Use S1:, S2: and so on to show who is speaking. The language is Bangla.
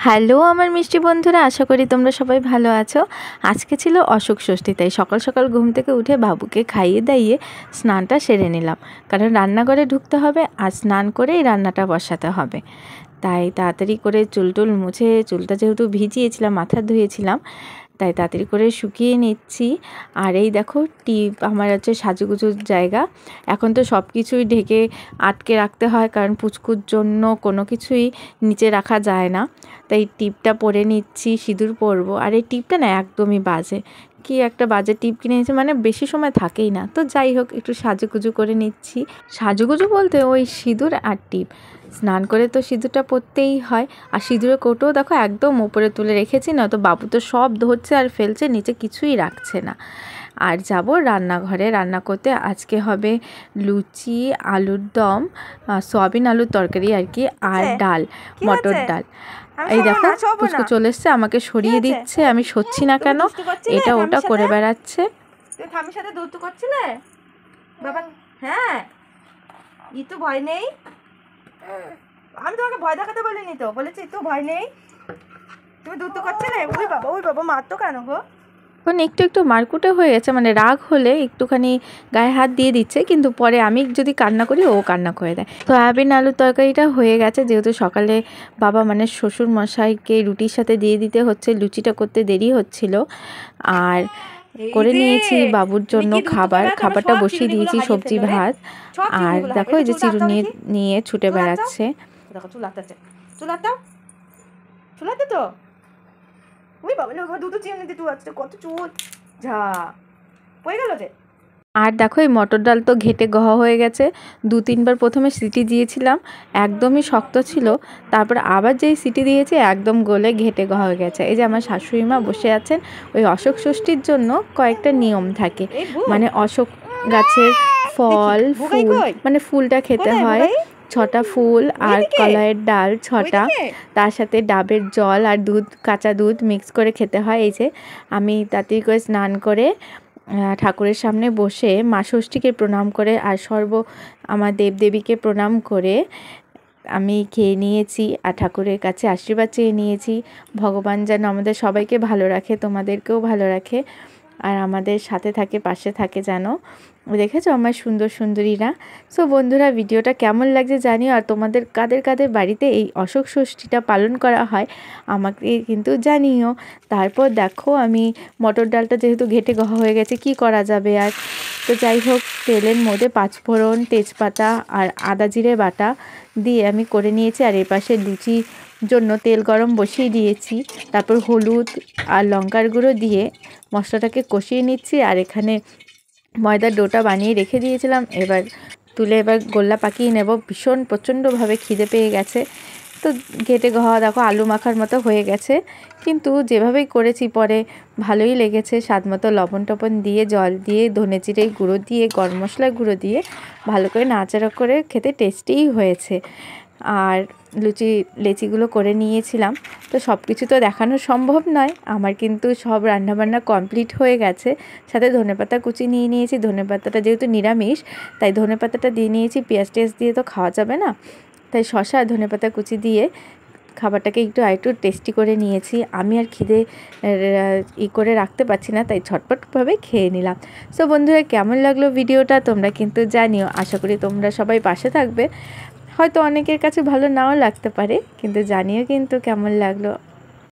S1: হ্যালো আমার মিষ্টি বন্ধুরা, আশা করি তোমরা সবাই ভালো আছো। আজকে ছিল অশোক ষষ্ঠী, তাই সকাল সকাল ঘুম থেকে উঠে বাবুকে খাইয়ে দাইয়ে স্নানটা সেরে নিলাম, কারণ রান্নাঘরে ঢুকতে হবে আর স্নান করেই রান্নাটা বসাতে হবে। তাই তাড়াতাড়ি করে চুল মুছে, চুলটা যেহেতু ভিজিয়েছিলাম, মাথা ধুয়েছিলাম, তাই তাড়াতাড়ি করে শুকিয়ে নিচ্ছি। আর এই দেখো টিপ আমার হচ্ছে সাজুগুজুর জায়গা। এখন তো সব কিছুই ঢেকে আটকে রাখতে হয়, কারণ পুচকুর জন্য কোনো কিছুই নিচে রাখা যায় না। তাই টিপটা পরে নিচ্ছি, সিঁদুর পরবো। আর এই টিপটা না একদমই বাজে, কি একটা বাজে টিপ কিনে নিয়েছে, মানে বেশি সময় থাকেই না। তো যাই হোক, একটু সাজুগুজু করে নিচ্ছি। সাজুগুজু বলতে ওই সিঁদুর আর টিপ। স্নান করে তো সিঁদুরটা পরতেই হয়। আর সিঁদুরের কৌটোও দেখো একদম উপরে তুলে রেখেছি, না তো বাবু তো সব ধরছে আর ফেলছে, নিচে কিছুই রাখছে না। আর যাব রান্নাঘরে রান্না করতে। আজকে হবে লুচি, আলুর দম, সয়াবিন আলুর তরকারি আর কি, আর ডাল, মটর ডাল। এই দেখো পুচকু চলে এসছে, আমাকে সরিয়ে দিচ্ছে, আমি সরছি না কেন, এটা ওটা করে বেড়াচ্ছে।
S2: তুই ঠাম্মির সাথে দুষ্টু করছিলে বাবা? হ্যাঁ, ই তো ভয় নেই। আমি তোমাকে ভয় দেখাতে বলিনি তো, বলেছি তো ভয় নেই। তুমি দুষ্টু করছিলে? ওই বাবা মারতো কেন গো?
S1: এখন একটু মারকুটে হয়ে গেছে, মানে রাগ হলে একটুখানি গায়ে হাত দিয়ে দিচ্ছে, কিন্তু পরে আমি যদি কান্না করি ও কান্না করে দেয়। তো সয়াবিন আলুর তরকারিটা হয়ে গেছে, যেহেতু সকালে বাবা মানে শ্বশুর মশাইকে রুটির সাথে দিয়ে দিতে হচ্ছে, লুচিটা করতে দেরি হচ্ছিল। আর করে নিয়েছি বাবুর জন্য খাবারটা বসিয়ে দিয়েছি, সবজি ভাত। আর দেখো এই যে চিরু নিয়ে ছুটে বেড়াচ্ছে।
S2: দেখো চুলাতে তো ওই বাবা দুটো চিমনি দিতে আছে, কত চুল ঝা পড়ে গেল যে।
S1: আর দেখো এই মটর ডাল তো ঘেটে গহা হয়ে গেছে। 2-3 বার প্রথমে সিটি দিয়েছিলাম, একদমই শক্ত ছিল। তারপর আবার যেই সিটি দিয়েছি একদম গলে ঘেটে গহা হয়ে গেছে। এই যে আমার শাশুড়ি মা বসে আছেন। ওই অশোক ষষ্ঠীর জন্য কয়েকটা নিয়ম থাকে, মানে অশোক গাছের ফল ফুল, মানে ফুলটা খেতে হয় 6টা ফুল, আর কলাইয়ের ডাল 6টা, তার সাথে ডাবের জল আর দুধ, কাঁচা দুধ মিক্স করে খেতে হয়। এই যে আমি তাড়াতাড়ি করে স্নান করে ঠাকুরের সামনে বসে মা ষষ্ঠীকে প্রণাম করে আর আমার দেবদেবীকে প্রণাম করে আমি খেয়ে নিয়েছি আর ঠাকুরের কাছে আশীর্বাদ চেয়ে নিয়েছি। ভগবান যেন আমাদের সবাইকে ভালো রাখে, তোমাদেরকেও ভালো রাখে, আর আমাদের সাথে থাকে, পাশে থাকে যেন। দেখেছো আমার সুন্দর সুন্দরীরা। সো বন্ধুরা, ভিডিওটা কেমন লাগছে জানিও, আর তোমাদের কাদের বাড়িতে এই অশোক ষষ্ঠীটা পালন করা হয় আমাকে কিন্তু জানিও। তারপর দেখো আমি মটর ডালটা যেহেতু ঘেটে গহা হয়ে গেছে, কি করা যাবে আর। তো যাই হোক, তেলের মধ্যে 5 ফোড়ন, তেজপাতা আর আদা জিরে বাটা দিয়ে আমি করে নিয়েছি। আর এর পাশে লুচি জন্য তেল গরম বসিয়ে দিয়েছি। তারপর হলুদ আর লঙ্কার গুঁড়ো দিয়ে মশলাটাকে কষিয়ে নিচ্ছি। আর এখানে ময়দার ডোটা বানিয়ে রেখে দিয়েছিলাম, এবার গোল্লা পাকিয়ে নেব। ভীষণ প্রচণ্ডভাবে খিদে পেয়ে গেছে। তো ঘেটে গহা দেখো আলু মাখার মতো হয়ে গেছে, কিন্তু যেভাবেই করেছি পরে ভালোই লেগেছে। স্বাদ মতো লবণ টবণ দিয়ে, জল দিয়ে, ধনে জিরে গুঁড়ো দিয়ে, গরম মশলার গুঁড়ো দিয়ে ভালো করে নাড়াচাড়া করে খেতে টেস্টিই হয়েছে। আর লেচিগুলো করে নিয়েছিলাম। তো সব কিছু তো দেখানো সম্ভব নয় আমার, কিন্তু সব রান্নাবান্না কমপ্লিট হয়ে গেছে। সাথে ধনেপাতা কুচি নিয়ে নিয়েছি, ধনেপাতাটা যেহেতু নিরামিষ তাই ধনেপাতাটা দিয়ে নিয়েছি, পেঁয়াজ টেস্ট দিয়ে তো খাওয়া যাবে না, তাই শসা আর ধনেপাতা কুচি দিয়ে খাবারটাকে একটু টেস্টি করে নিয়েছি। আমি আর খিদে করে রাখতে পারছি না, তাই ঝটপটভাবে খেয়ে নিলাম। সো বন্ধুরা, কেমন লাগলো ভিডিওটা তোমরা কিন্তু জানিও। আশা করি তোমরা সবাই পাশে থাকবে। হয়তো অনেকের কাছে ভালো নাও লাগতে পারে, কিন্তু জানিও কিন্তু কেমন লাগলো।